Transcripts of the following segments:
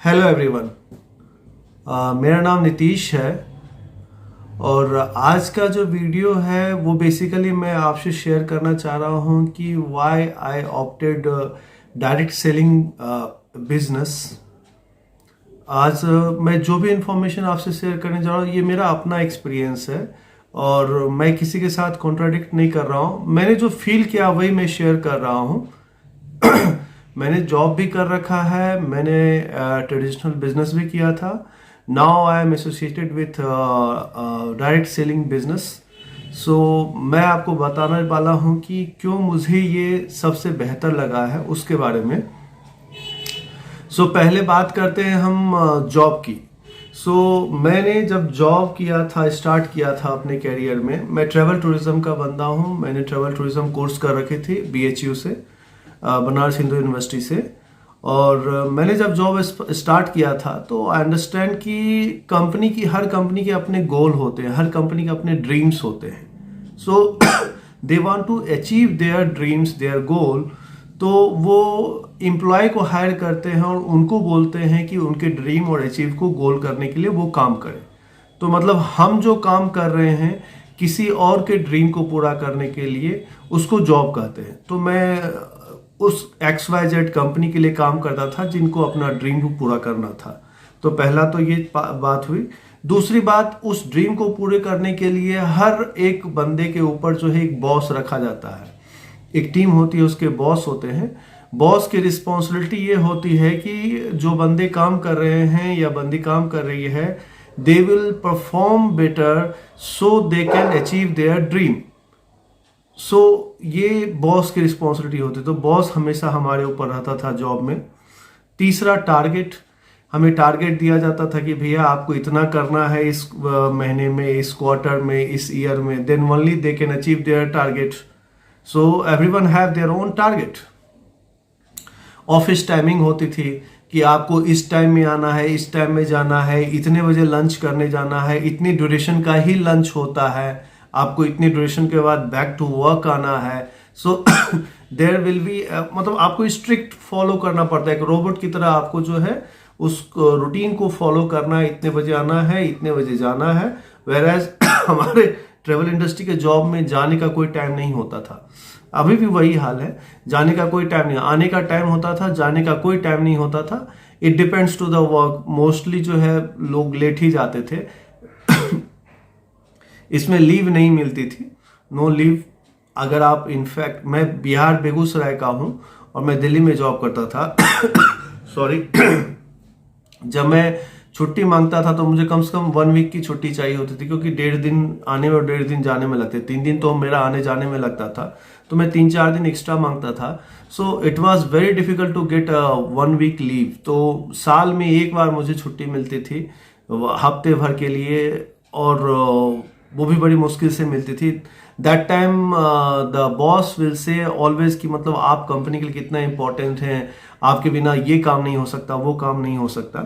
Hello everyone. मेरा नाम नीतीश है और आज का जो वीडियो है वो बेसिकली मैं आपसे शेयर करना चाह रहा हूँ कि why I opted direct selling business. आज मैं जो भी इंफॉर्मेशन आपसे शेयर करने जा रहा हूँ ये मेरा अपना एक्सपीरियंस है और मैं किसी के साथ कॉन्ट्राडिक्ट नहीं कर रहा हूँ। मैंने जो फील किया वही मैं शेयर कर रहा हूँ। मैंने जॉब भी कर रखा है, मैंने ट्रेडिशनल बिजनेस भी किया था। Now I am associated with direct selling business. So मैं आपको बताने वाला हूँ कि क्यों मुझे ये सबसे बेहतर लगा है उसके बारे में। सो पहले बात करते हैं हम जॉब की। मैंने जब जॉब किया था, स्टार्ट किया था अपने कैरियर में, मैं ट्रैवल टूरिज्म का बंदा हूँ। मैंने ट्रैवल टूरिज्म कोर्स कर रखे थे BHU से, बनारस हिंदू यूनिवर्सिटी से। और मैंने जब जॉब स्टार्ट किया था तो आई अंडरस्टैंड कि हर कंपनी के अपने गोल होते हैं, हर कंपनी के अपने ड्रीम्स होते हैं। So they want to achieve their dreams, their goal. तो वो एम्प्लॉय को हायर करते हैं और उनको बोलते हैं कि उनके ड्रीम और अचीव को गोल करने के लिए वो काम करें। तो मतलब हम जो काम कर रहे हैं किसी और के ड्रीम को पूरा करने के लिए, उसको जॉब कहते हैं। तो मैं उस XYZ कंपनी के लिए काम करता था जिनको अपना ड्रीम को पूरा करना था। तो पहला तो ये बात हुई। दूसरी बात, उस ड्रीम को पूरे करने के लिए हर एक बंदे के ऊपर जो है एक बॉस रखा जाता है, एक टीम होती है, उसके बॉस होते हैं। बॉस की रिस्पॉन्सिबिलिटी ये होती है कि जो बंदे काम कर रहे हैं या बंदी काम कर रही है, they will perform better so they can achieve their dream. ये बॉस की रिस्पॉन्सिबिलिटी होती है। तो बॉस हमेशा हमारे ऊपर रहता था जॉब में। तीसरा, टारगेट। हमें टारगेट दिया जाता था कि भैया आपको इतना करना है इस महीने में, इस क्वार्टर में, इस ईयर में, then only they can achieve their target. So everyone have their own target. Office timing होती थी कि आपको इस टाइम में आना है, इस टाइम में जाना है, इतने बजे लंच करने जाना है, इतनी ड्यूरेशन का ही लंच होता है, आपको इतनी ड्यूरेशन के बाद बैक टू वर्क आना है। सो देयर विल बी, मतलब आपको स्ट्रिक्ट फॉलो करना पड़ता है। एक रोबोट की तरह आपको जो है उस रूटीन को फॉलो करना है। इतने बजे आना है, इतने बजे जाना है। वेयर एज हमारे ट्रेवल इंडस्ट्री के जॉब में जाने का कोई टाइम नहीं होता था। अभी भी वही हाल है, जाने का कोई टाइम नहीं, आने का टाइम होता था, जाने का कोई टाइम नहीं होता था। It depends to the work. Mostly जो है लोग लेट ही जाते थे। इसमें लीव नहीं मिलती थी, नो लीव। अगर आप, इनफैक्ट मैं बिहार बेगूसराय का हूं और मैं दिल्ली में जॉब करता था। सॉरी। जब मैं छुट्टी मांगता था तो मुझे कम से कम 1 वीक की छुट्टी चाहिए होती थी, क्योंकि 1.5 दिन आने में और 1.5 दिन जाने में लगते। 3 दिन तो मेरा आने जाने में लगता था, तो मैं 3-4 दिन एक्स्ट्रा मांगता था। So it was very difficult to get 1 week leave. तो साल में एक बार मुझे छुट्टी मिलती थी हफ्ते भर के लिए, और वो भी बड़ी मुश्किल से मिलती थी। That time the boss will say always कि मतलब आप कंपनी के लिए कितना इंपॉर्टेंट हैं, आपके बिना ये काम नहीं हो सकता, वो काम नहीं हो सकता।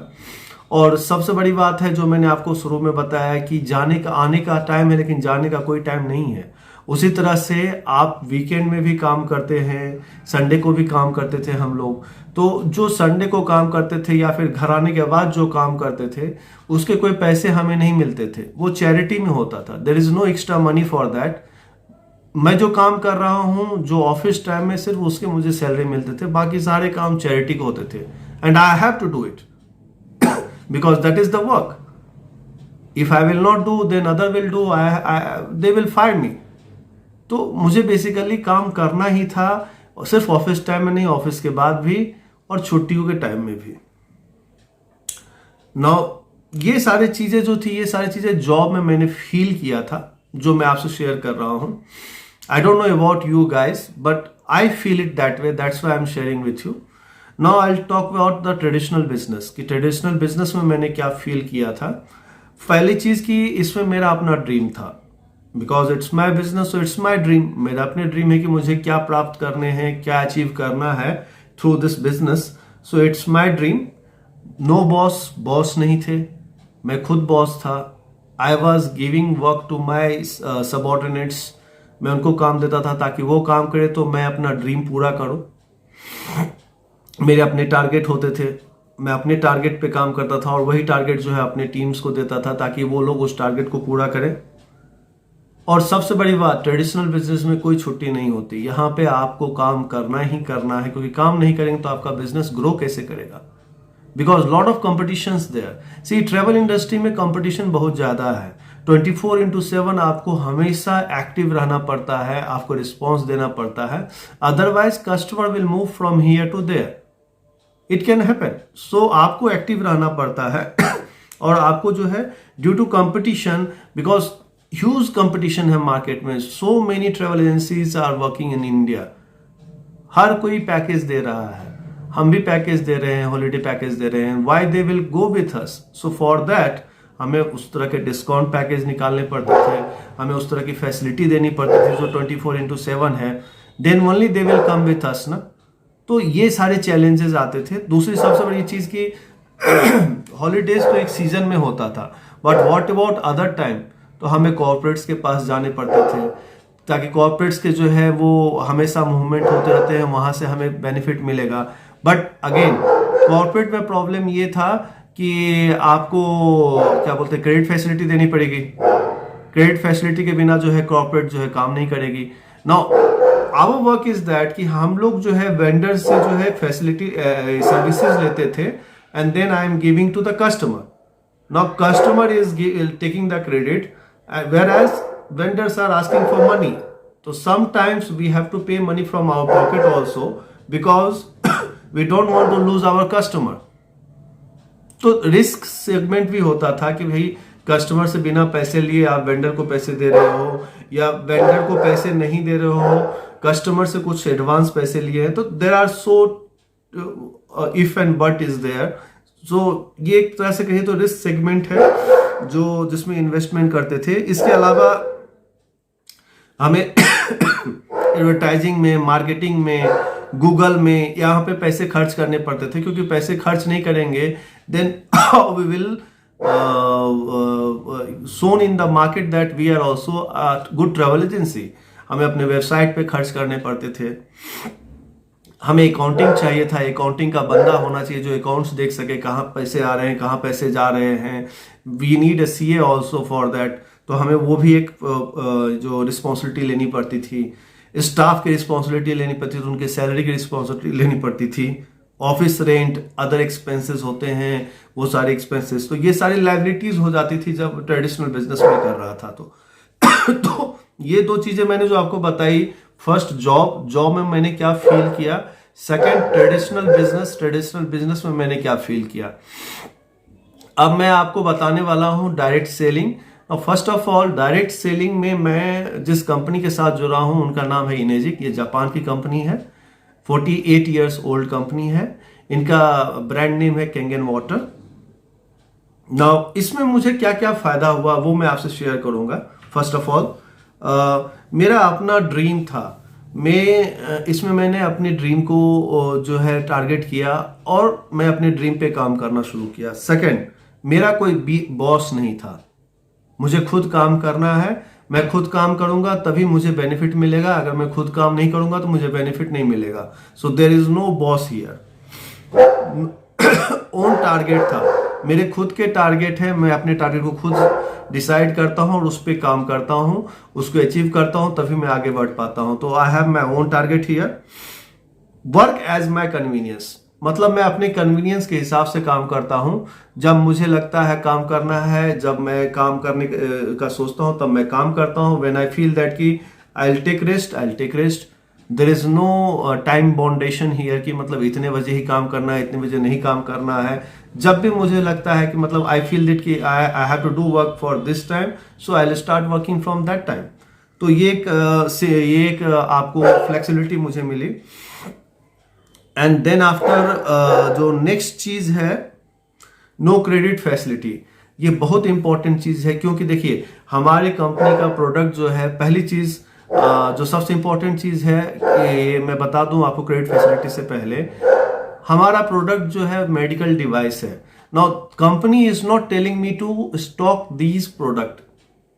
और सबसे बड़ी बात है जो मैंने आपको शुरू में बताया कि आने का टाइम है लेकिन जाने का कोई टाइम नहीं है। उसी तरह से आप वीकेंड में भी काम करते हैं, संडे को भी काम करते थे हम लोग। तो जो संडे को काम करते थे या फिर घर आने के बाद जो काम करते थे, उसके कोई पैसे हमें नहीं मिलते थे, वो चैरिटी में होता था। There is no extra money for that. मैं जो काम कर रहा हूं, जो ऑफिस टाइम में, सिर्फ उसके मुझे सैलरी मिलते थे, बाकी सारे काम चैरिटी के होते थे। And I have to do it because that is the work. If I will not do, then other will do, they will fire me. तो मुझे बेसिकली काम करना ही था, सिर्फ ऑफिस टाइम में नहीं, ऑफिस के बाद भी और छुट्टियों के टाइम में भी। नाउ ये सारी चीजें जो थी, ये सारी चीजें जॉब में मैंने फील किया था, जो मैं आपसे शेयर कर रहा हूं। I don't know about you guys, but I feel it that way, that's why I am sharing with you. Now I will talk about the traditional business, कि ट्रेडिशनल बिजनेस में मैंने क्या फील किया था। पहली चीज कि इसमें मेरा अपना ड्रीम था, because it's my business, so it's my dream. मेरा अपने ड्रीम है कि मुझे क्या प्राप्त करने हैं, क्या अचीव करना है through this business. So it's my dream. No boss नहीं थे, मैं खुद बॉस था। I was giving work to my subordinates. मैं उनको काम देता था ताकि वो काम करे तो मैं अपना ड्रीम पूरा करूं। मेरे अपने टारगेट होते थे, मैं अपने टारगेट पे काम करता था और वही टारगेट जो है अपने टीम्स को देता था ताकि वो लोग उस टारगेट को पूरा करें। और सबसे बड़ी बात, ट्रेडिशनल बिजनेस में कोई छुट्टी नहीं होती। यहाँ पे आपको काम करना ही करना है, क्योंकि काम नहीं करेंगे तो आपका बिजनेस ग्रो कैसे करेगा? Because lot of competition there. See, travel industry में कॉम्पिटिशन बहुत ज्यादा है। 24/7 आपको हमेशा एक्टिव रहना पड़ता है, आपको रिस्पॉन्स देना पड़ता है, otherwise customer will move from here to there. It can happen. So आपको एक्टिव रहना पड़ता है और आपको जो है due to competition, because huge competition है मार्केट में, so many travel agencies are working in India. हर कोई पैकेज दे रहा है, हम भी पैकेज दे रहे हैं, हॉलीडे पैकेज दे रहे हैं। Why they will go with us? So for that हमें उस तरह के डिस्काउंट पैकेज निकालने पड़ते थे, हमें उस तरह की फैसिलिटी देनी पड़ती थी जो 24/7 है। Then only they will come with us ना। तो ये सारे चैलेंजेस आते थे। दूसरी सबसे बड़ी चीज की हॉलीडेज तो एक सीजन में होता था, but what about other time? तो हमें कॉर्पोरेट्स के पास जाने पड़ते थे ताकि कॉर्पोरेट्स के जो है वो हमेशा मूवमेंट होते रहते हैं, वहां से हमें बेनिफिट मिलेगा। बट अगेन कॉर्पोरेट में प्रॉब्लम ये था कि आपको क्या बोलते हैं, क्रेडिट फैसिलिटी देनी पड़ेगी। क्रेडिट फैसिलिटी के बिना जो है कॉर्पोरेट जो है काम नहीं करेगी। Now our work is that कि हम लोग जो है वेंडर से जो है फैसिलिटी सर्विसेज लेते थे and then I am giving to the customer. Now customer is taking the credit whereas vendors are asking for money. So sometimes we have to pay money from our pocket also because we don't want to lose our customer. तो risk segment भी होता था कि भाई customer से बिना पैसे लिए आप वेंडर को पैसे दे रहे हो, या वेंडर को पैसे नहीं दे रहे हो, कस्टमर से कुछ एडवांस पैसे लिए हैं। तो there are so if and but is there. So ये एक तरह से कहें तो रिस्क सेगमेंट है जो जिसमें इन्वेस्टमेंट करते थे। इसके अलावा हमें एडवर्टाइजिंग में, मार्केटिंग में, गूगल में यहाँ पे पैसे खर्च करने पड़ते थे, क्योंकि पैसे खर्च नहीं करेंगे then we will shown in the market that we are also good travel agency. हमें अपने वेबसाइट पे खर्च करने पड़ते थे। हमें अकाउंटिंग चाहिए था, अकाउंटिंग का बंदा होना चाहिए जो अकाउंट्स देख सके, कहाँ पैसे आ रहे हैं, कहाँ पैसे जा रहे हैं। We need a CA also for that. तो हमें वो भी एक जो रिस्पॉन्सिबिलिटी लेनी पड़ती थी। स्टाफ की रिस्पॉन्सिबिलिटी लेनी पड़ती थी, उनके सैलरी की रिस्पॉन्सिबिलिटी लेनी पड़ती थी। ऑफिस रेंट, अदर एक्सपेंसेस होते हैं, वो सारे एक्सपेंसेस। तो ये सारी लाइबिलिटीज हो जाती थी जब ट्रेडिशनल बिजनेस में कर रहा था। तो ये दो चीजें मैंने जो आपको बताई, फर्स्ट जॉब में मैंने क्या फील किया, सेकंड ट्रेडिशनल बिजनेस में मैंने क्या फील किया। अब मैं आपको बताने वाला हूं direct selling. First of all, direct selling में मैं जिस कंपनी के साथ जुड़ा हूं उनका नाम है इनेजिक। ये जापान की कंपनी है, 48 ईयर्स ओल्ड कंपनी है। इनका ब्रांड नेम है कैंगन वाटर। नाउ इसमें मुझे क्या क्या फायदा हुआ वो मैं आपसे शेयर करूंगा। फर्स्ट ऑफ ऑल, मेरा अपना ड्रीम था। इसमें मैंने अपने ड्रीम को जो है टारगेट किया और मैं अपने ड्रीम पे काम करना शुरू किया। सेकंड, मेरा कोई बॉस नहीं था, मुझे खुद काम करना है। मैं खुद काम करूंगा तभी मुझे बेनिफिट मिलेगा, अगर मैं खुद काम नहीं करूंगा तो मुझे बेनिफिट नहीं मिलेगा। So there is no boss here. Own target था, मेरे खुद के टारगेट है। मैं अपने टारगेट को खुद डिसाइड करता हूं और उस पर काम करता हूं, उसको अचीव करता हूं, तभी मैं आगे बढ़ पाता हूं। तो I have my own target here. Work as my convenience, मतलब मैं अपने कन्वीनियंस के हिसाब से काम करता हूं। जब मुझे लगता है काम करना है, जब मैं काम करने का सोचता हूं तब मैं काम करता हूं। व्हेन आई फील दैट कि I will take rest, I will take rest. There is no time boundation here कि मतलब इतने बजे ही काम करना है, इतने बजे नहीं काम करना है। जब भी मुझे लगता है कि मतलब आई फील दैट कि I have to do work for this time, so I will start working from that time. तो ये एक आपको फ्लेक्सिबिलिटी मुझे मिली। एंड देन आफ्टर जो नेक्स्ट चीज है, नो क्रेडिट फैसिलिटी। ये बहुत इंपॉर्टेंट चीज है, क्योंकि देखिए हमारे कंपनी का प्रोडक्ट जो है, पहली चीज जो सबसे इंपॉर्टेंट चीज है कि मैं बता दूं आपको क्रेडिट फैसिलिटी से पहले, हमारा प्रोडक्ट जो है मेडिकल डिवाइस है। Now company is not telling me to stock these product.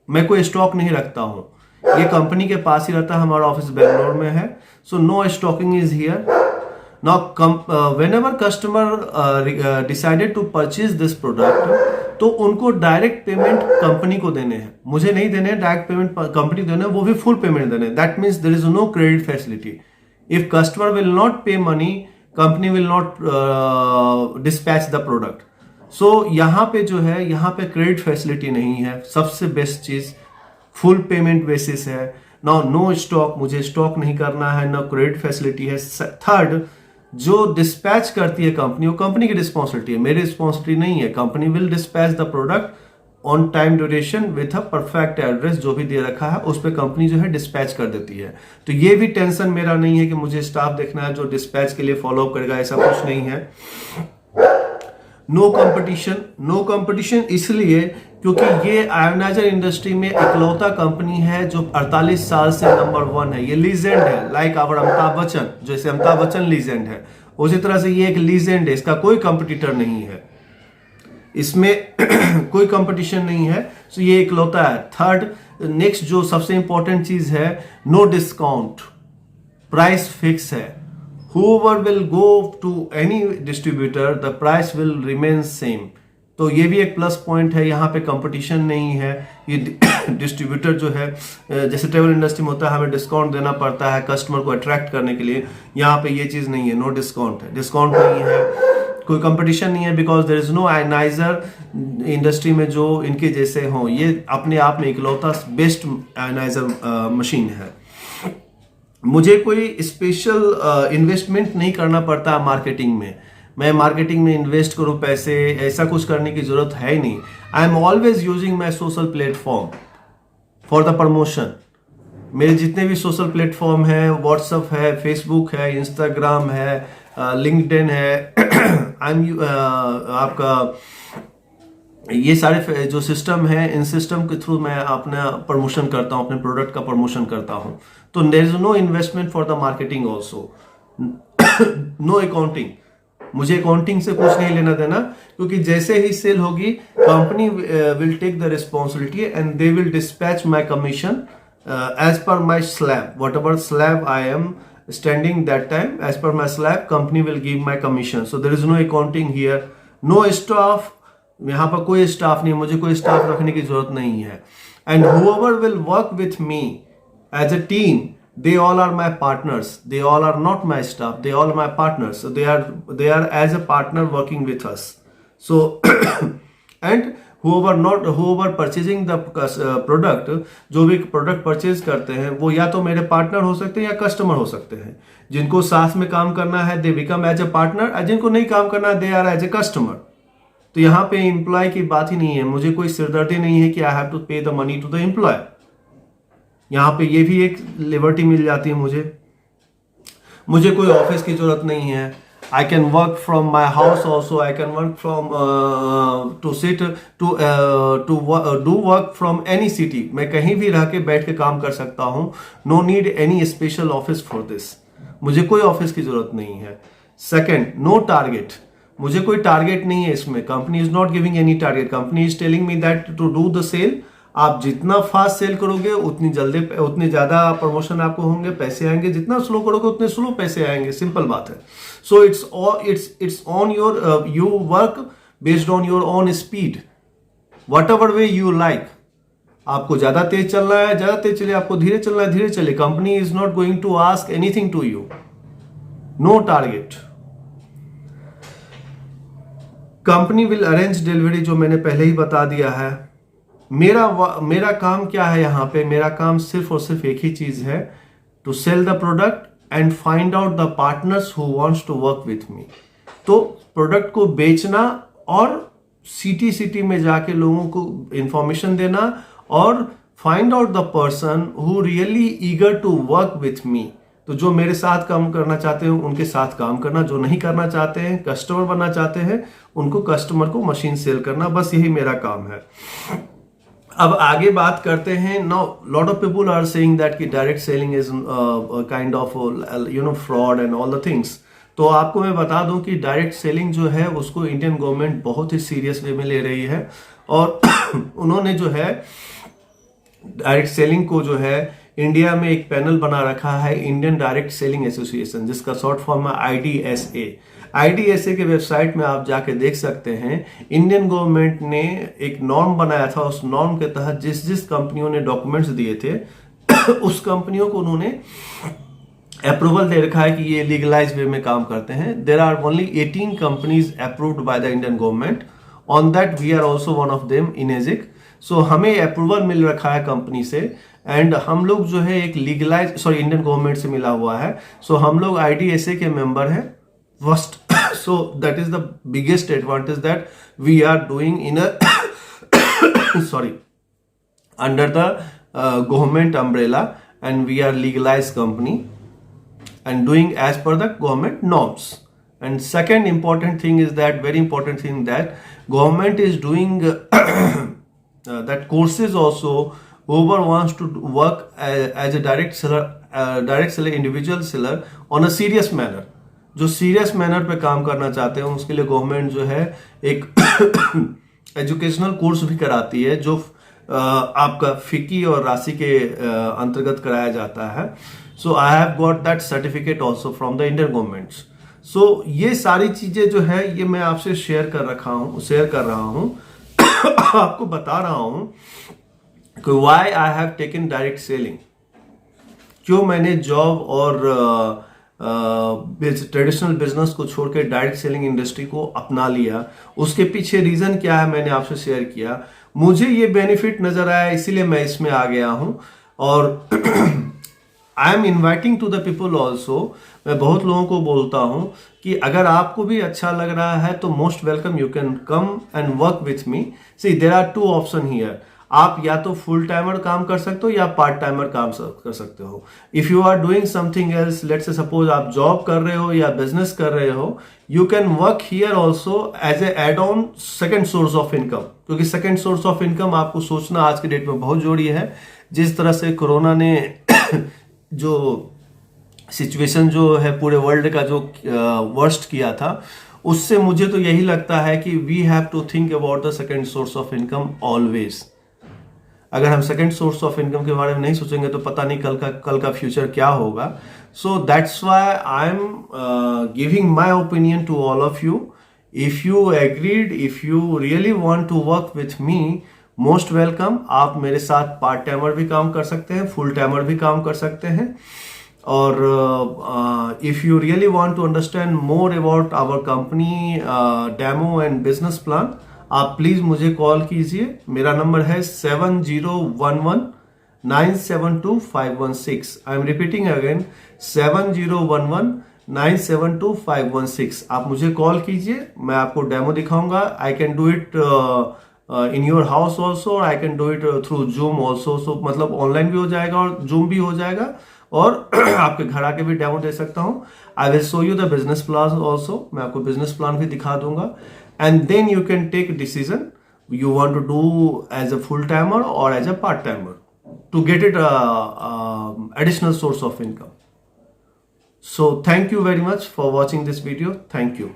मैं कोई स्टॉक नहीं रखता हूं, ये कंपनी के पास ही रहता है। हमारा ऑफिस बेंगलोर में है। So no stocking is here. Now whenever customer decided to purchase this product, तो उनको डायरेक्ट पेमेंट कंपनी को देने हैं, मुझे नहीं देने हैं, डायरेक्ट पेमेंट कंपनी देने हैं, वो भी फुल पेमेंट देने हैं. That means there is no credit facility. If customer will not pay money, company will not dispatch the product. So यहाँ पे जो है, यहाँ पे क्रेडिट फैसिलिटी नहीं है. सबसे बेस्ट चीज फुल पेमेंट बेसिस है. नो स्टॉक, मुझे स्टॉक नहीं करना है, नो क्रेडिट फैसिलिटी है. थर्ड, जो डिस्पैच करती है कंपनी, वो कंपनी की रिस्पॉन्सिबिलिटी है, मेरी रिस्पॉन्सिबिलिटी नहीं है. Company will dispatch the product on time duration with a perfect address, जो भी दे रखा है उस पर कंपनी जो है डिस्पैच कर देती है. तो ये भी टेंशन मेरा नहीं है कि मुझे स्टाफ देखना है जो डिस्पैच के लिए फॉलो अप करेगा, ऐसा कुछ नहीं है. नो कंपटीशन, नो कंपटीशन इसलिए क्योंकि ये आयोनाइजर इंडस्ट्री में इकलौता कंपनी है जो 48 साल से नंबर 1 है. ये लीजेंड है, लाइक आवर अमिताभ बच्चन, जैसे अमिताभ बच्चन लीजेंड है, उसी तरह से ये एक लीजेंड है. इसका कोई कंपटीटर नहीं है, इसमें कोई कंपटीशन नहीं है. सो ये इकलौता है. थर्ड, नेक्स्ट जो सबसे इंपॉर्टेंट चीज है, नो डिस्काउंट, प्राइस फिक्स है. whoever will go to any distributor, the price will remain same. तो ये भी एक प्लस पॉइंट है. यहाँ पे कंपटीशन नहीं है. ये डिस्ट्रीब्यूटर जो है, जैसे ट्रेवल इंडस्ट्री में होता है, हमें डिस्काउंट देना पड़ता है कस्टमर को अट्रैक्ट करने के लिए. यहाँ पे ये चीज नहीं है, नो डिस्काउंट है, डिस्काउंट नहीं है, कोई कंपटीशन नहीं है. Because there is no ioniser industry में जो इनके जैसे हों. ये अपने आप में इकलौता बेस्ट आयनाइजर मशीन है. मुझे कोई स्पेशल इन्वेस्टमेंट नहीं करना पड़ता मार्केटिंग में. मैं मार्केटिंग में इन्वेस्ट करूं पैसे, ऐसा कुछ करने की जरूरत है ही नहीं. I am always using my social platform for the promotion. मेरे जितने भी सोशल प्लेटफॉर्म है, व्हाट्सएप है, फेसबुक है, इंस्टाग्राम है, लिंक्डइन है, आई एम आपका ये सारे जो सिस्टम है, इन सिस्टम के थ्रू मैं अपना प्रमोशन करता हूँ, अपने प्रोडक्ट का प्रमोशन करता हूँ. तो there is no investment for the marketing also. No accounting, मुझे अकाउंटिंग से कुछ नहीं लेना देना, क्योंकि जैसे ही सेल होगी company will take the responsibility and they will dispatch my commission as per my slab. Whatever slab I am standing that time, as per my slab company will give my commission. So there is no accounting here. No staff, यहाँ पर कोई staff नहीं, मुझे कोई staff रखने की जरूरत नहीं है. And whoever will work with me as a team, they all are my partners. They all are not my staff. They all are my partners. So they are as a partner working with us. So and whoever purchasing the product, जो भी product purchase करते हैं वो या तो मेरे partner हो सकते हैं या कस्टमर हो सकते हैं. जिनको साथ में काम करना है they become as a partner, और जिनको नहीं काम करना they are as a customer. तो यहाँ पे एम्प्लॉय की बात ही नहीं है. मुझे कोई सिरदर्दी नहीं है कि I have to pay the money to the employ. यहाँ पे ये भी एक लिबर्टी मिल जाती है मुझे कोई ऑफिस की जरूरत नहीं है. I can work from my house also. I can work from to sit to do work from any city. मैं कहीं भी रह के बैठ के काम कर सकता हूँ. No need any special office for this. मुझे कोई ऑफिस की जरूरत नहीं है. सेकेंड, नो टारगेट, मुझे कोई टारगेट नहीं है इसमें. Company is not giving any target. Company is telling me that to do the sale. आप जितना फास्ट सेल करोगे उतनी ज्यादा प्रमोशन आपको होंगे, पैसे आएंगे. जितना स्लो करोगे उतने स्लो पैसे आएंगे. सिंपल बात है. So it's on your, you work based on your own speed, what ever way you like. आपको ज्यादा तेज चलना है, ज्यादा तेज चलिए. आपको धीरे चलना है, धीरे चलिए. Company is not going to ask anything to you. No target. Company will arrange delivery, जो मैंने पहले ही बता दिया है. मेरा काम क्या है यहाँ पे? मेरा काम सिर्फ और सिर्फ एक ही चीज है, to sell the product and find out the partners who wants to work with me. तो प्रोडक्ट को बेचना और सिटी में जाके लोगों को इंफॉर्मेशन देना और find out the person who really eager to work with me. तो जो मेरे साथ काम करना चाहते हैं उनके साथ काम करना, जो नहीं करना चाहते हैं, कस्टमर बनना चाहते हैं, उनको कस्टमर को मशीन सेल करना. बस यही मेरा काम है. अब आगे बात करते हैं. Now lot of people are saying that कि direct selling is kind of fraud and all the things. तो आपको मैं बता दूं कि डायरेक्ट सेलिंग जो है उसको इंडियन गवर्नमेंट बहुत ही सीरियस वे में ले रही है. और उन्होंने जो है डायरेक्ट सेलिंग को जो है इंडिया में एक पैनल बना रखा है इंडियन डायरेक्ट सेलिंग एसोसिएशन, जिसका शॉर्ट फॉर्म है IDSA। IDSA के वेबसाइट में आप जाके देख सकते हैं, इंडियन गवर्नमेंट ने एक नॉर्म बनाया था। उस नॉर्म के तहत जिस जिस कंपनियों ने डॉक्यूमेंट्स दिए थे उस कंपनियों को उन्होंने अप्रूवल दे रखा है कि ये लीगलाइज वे में काम करते हैं। There are only 18 companies approved by the Indian government. On that we are also one of them, Enagic. So हमें अप्रूवल मिल रखा है कंपनी से, एंड हम लोग जो है एक लीगलाइज इंडियन गवर्नमेंट से मिला हुआ है। सो हम लोग IDSA के मेंबर हैं first. So that is the biggest advantage that we are doing in under the government umbrella, and we are legalized company and doing as per the government norms. And second important thing is that, very important thing, that government is doing that courses also. Whoever wants to work as a direct seller, individual seller on a serious manner, जो serious manner पे काम करना चाहते हैं, उसके लिए government जो है एक एजुकेशनल कोर्स भी कराती है, जो आपका फिकी और राशि के अंतर्गत कराया जाता है। So I have got that certificate also from the Indian government. So ये सारी चीजें जो है ये मैं आपसे शेयर कर रहा हूं आपको बता रहा हूं कि why I have taken direct selling, क्यों मैंने जॉब और ट्रेडिशनल बिजनेस को छोड़ के डायरेक्ट सेलिंग इंडस्ट्री को अपना लिया। उसके पीछे रीजन क्या है मैंने आपसे शेयर किया। मुझे ये बेनिफिट नजर आया, इसीलिए मैं इसमें आ गया हूं। और I am inviting to the people also, मैं बहुत लोगों को बोलता हूं कि अगर आपको भी अच्छा लग रहा है तो most welcome, you can come and work with me. See there are 2 option here. आप या तो फुल टाइमर काम कर सकते हो या पार्ट टाइमर काम कर सकते हो। If you are doing something else, let's say suppose आप जॉब कर रहे हो या बिजनेस कर रहे हो, you can work here also as a add on second source of income. क्योंकि सेकेंड सोर्स ऑफ इनकम आपको सोचना आज के डेट में बहुत जरूरी है। जिस तरह से कोरोना ने जो सिचुएशन जो है पूरे वर्ल्ड का जो वर्स्ट किया था, उससे मुझे तो यही लगता है कि we have to think about the second source of income always. अगर हम सेकेंड सोर्स ऑफ इनकम के बारे में नहीं सोचेंगे तो पता नहीं कल का फ्यूचर क्या होगा। So that's why I am giving my opinion to all of you. If you agreed, if you really want to work with me, most welcome. आप मेरे साथ पार्ट टाइमर भी काम कर सकते हैं, फुल टाइमर भी काम कर सकते हैं। और if you really want to understand more about our company demo and business plan, आप प्लीज मुझे कॉल कीजिए। मेरा नंबर है 7011972516। I am repeating again, 7011972516। आप मुझे कॉल कीजिए, मैं आपको डेमो दिखाऊंगा। I can do it in your house also, I can do it through Zoom also. So मतलब ऑनलाइन भी हो जाएगा और जूम भी हो जाएगा, और आपके घर आके भी डेमो दे सकता हूं। I will show you the business plan also, मैं आपको बिजनेस प्लान भी दिखा दूंगा। And then you can take a decision you want to do as a full timer or as a part timer to get it additional source of income. So thank you very much for watching this video. Thank you.